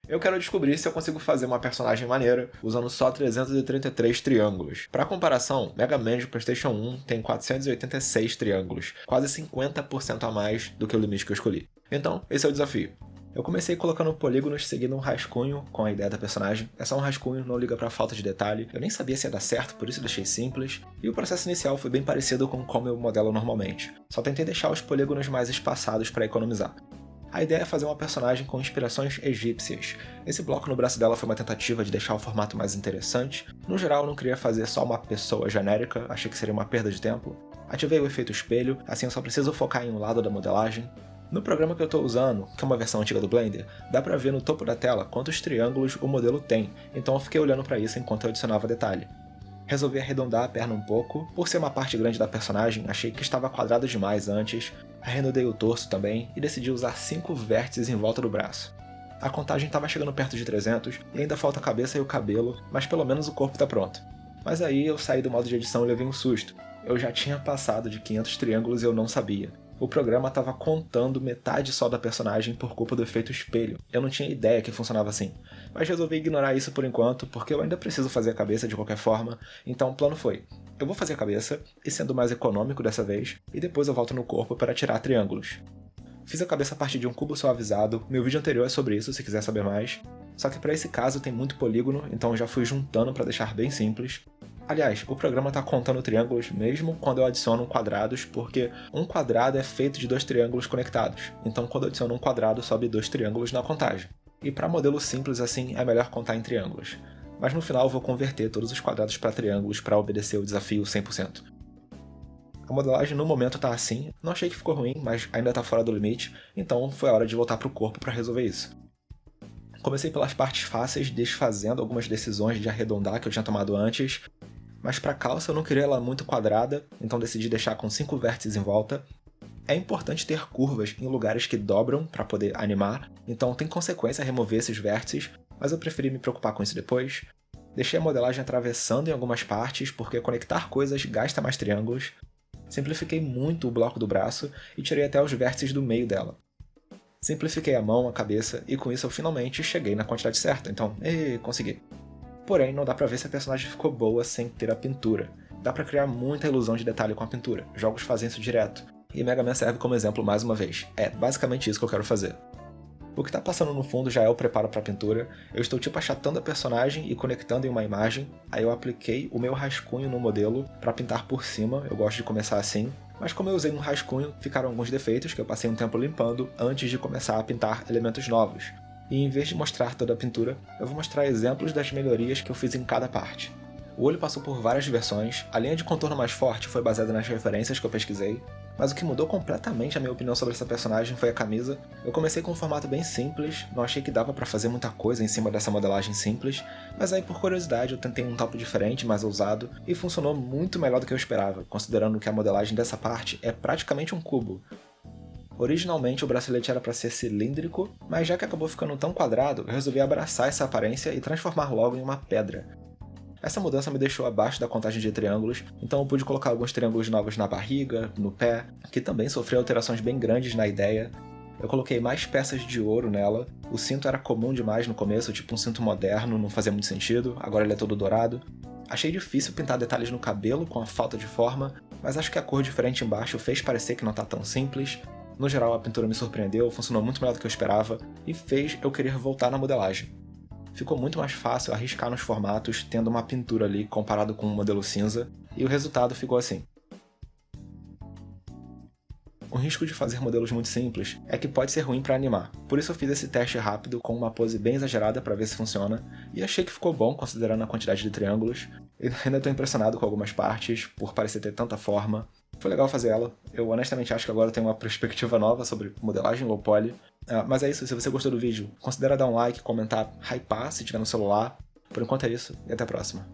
Eu quero descobrir se eu consigo fazer uma personagem maneira usando só 333 triângulos. Para comparação, Mega Man de PlayStation 1 tem 486 triângulos, quase 50% a mais do que o limite que eu escolhi. Então, esse é o desafio. Eu comecei colocando polígonos seguindo um rascunho com a ideia da personagem. É só um rascunho, não liga pra falta de detalhe. Eu nem sabia se ia dar certo, por isso deixei simples. E o processo inicial foi bem parecido com como eu modelo normalmente. Só tentei deixar os polígonos mais espaçados para economizar. A ideia é fazer uma personagem com inspirações egípcias. Esse bloco no braço dela foi uma tentativa de deixar o formato mais interessante. No geral, eu não queria fazer só uma pessoa genérica, achei que seria uma perda de tempo. Ativei o efeito espelho, assim eu só preciso focar em um lado da modelagem. No programa que eu estou usando, que é uma versão antiga do Blender, dá pra ver no topo da tela quantos triângulos o modelo tem, então eu fiquei olhando pra isso enquanto eu adicionava detalhe. Resolvi arredondar a perna um pouco, por ser uma parte grande da personagem, achei que estava quadrado demais antes, arredondei o torso também e decidi usar 5 vértices em volta do braço. A contagem estava chegando perto de 300 e ainda falta a cabeça e o cabelo, mas pelo menos o corpo está pronto. Mas aí eu saí do modo de edição e levei um susto. Eu já tinha passado de 500 triângulos e eu não sabia. O programa estava contando metade só da personagem por culpa do efeito espelho. Eu não tinha ideia que funcionava assim. Mas resolvi ignorar isso por enquanto, porque eu ainda preciso fazer a cabeça de qualquer forma. Então o plano foi, eu vou fazer a cabeça, e sendo mais econômico dessa vez, e depois eu volto no corpo para tirar triângulos. Fiz a cabeça a partir de um cubo suavizado, meu vídeo anterior é sobre isso se quiser saber mais. Só que para esse caso tem muito polígono, então eu já fui juntando para deixar bem simples. Aliás, o programa está contando triângulos mesmo quando eu adiciono quadrados, porque um quadrado é feito de 2 triângulos conectados, então quando eu adiciono um quadrado sobe 2 triângulos na contagem. E para modelo simples assim é melhor contar em triângulos. Mas no final eu vou converter todos os quadrados para triângulos para obedecer o desafio 100%. A modelagem no momento está assim, não achei que ficou ruim, mas ainda está fora do limite, então foi a hora de voltar para o corpo para resolver isso. Comecei pelas partes fáceis, desfazendo algumas decisões de arredondar que eu tinha tomado antes, mas para a calça eu não queria ela muito quadrada, então decidi deixar com 5 vértices em volta. É importante ter curvas em lugares que dobram para poder animar, então tem consequência remover esses vértices, mas eu preferi me preocupar com isso depois. Deixei a modelagem atravessando em algumas partes, porque conectar coisas gasta mais triângulos. Simplifiquei muito o bloco do braço e tirei até os vértices do meio dela. Simplifiquei a mão, a cabeça, e com isso eu finalmente cheguei na quantidade certa, então, consegui. Porém, não dá pra ver se a personagem ficou boa sem ter a pintura. Dá pra criar muita ilusão de detalhe com a pintura, jogos fazem isso direto, e Mega Man serve como exemplo mais uma vez. É basicamente isso que eu quero fazer. O que tá passando no fundo já é o preparo pra pintura, eu estou tipo achatando a personagem e conectando em uma imagem, aí eu apliquei o meu rascunho no modelo pra pintar por cima, eu gosto de começar assim, mas como eu usei um rascunho, ficaram alguns defeitos que eu passei um tempo limpando antes de começar a pintar elementos novos. E em vez de mostrar toda a pintura, eu vou mostrar exemplos das melhorias que eu fiz em cada parte. O olho passou por várias versões, a linha de contorno mais forte foi baseada nas referências que eu pesquisei, mas o que mudou completamente a minha opinião sobre essa personagem foi a camisa. Eu comecei com um formato bem simples, não achei que dava pra fazer muita coisa em cima dessa modelagem simples, mas aí por curiosidade eu tentei um topo diferente, mais ousado, e funcionou muito melhor do que eu esperava, considerando que a modelagem dessa parte é praticamente um cubo. Originalmente o bracelete era para ser cilíndrico, mas já que acabou ficando tão quadrado, eu resolvi abraçar essa aparência e transformar logo em uma pedra. Essa mudança me deixou abaixo da contagem de triângulos, então eu pude colocar alguns triângulos novos na barriga, no pé, que também sofreu alterações bem grandes na ideia. Eu coloquei mais peças de ouro nela, o cinto era comum demais no começo, tipo um cinto moderno, não fazia muito sentido, agora ele é todo dourado. Achei difícil pintar detalhes no cabelo com a falta de forma, mas acho que a cor diferente embaixo fez parecer que não tá tão simples. No geral, a pintura me surpreendeu, funcionou muito melhor do que eu esperava e fez eu querer voltar na modelagem. Ficou muito mais fácil arriscar nos formatos tendo uma pintura ali comparado com um modelo cinza, e o resultado ficou assim. O risco de fazer modelos muito simples é que pode ser ruim para animar, por isso eu fiz esse teste rápido com uma pose bem exagerada para ver se funciona, e achei que ficou bom considerando a quantidade de triângulos. Eu ainda estou impressionado com algumas partes, por parecer ter tanta forma. Foi legal fazer ela, eu honestamente acho que agora eu tenho uma perspectiva nova sobre modelagem low poly. Mas é isso, se você gostou do vídeo, considera dar um like, comentar, hypar se tiver no celular. Por enquanto é isso, e até a próxima.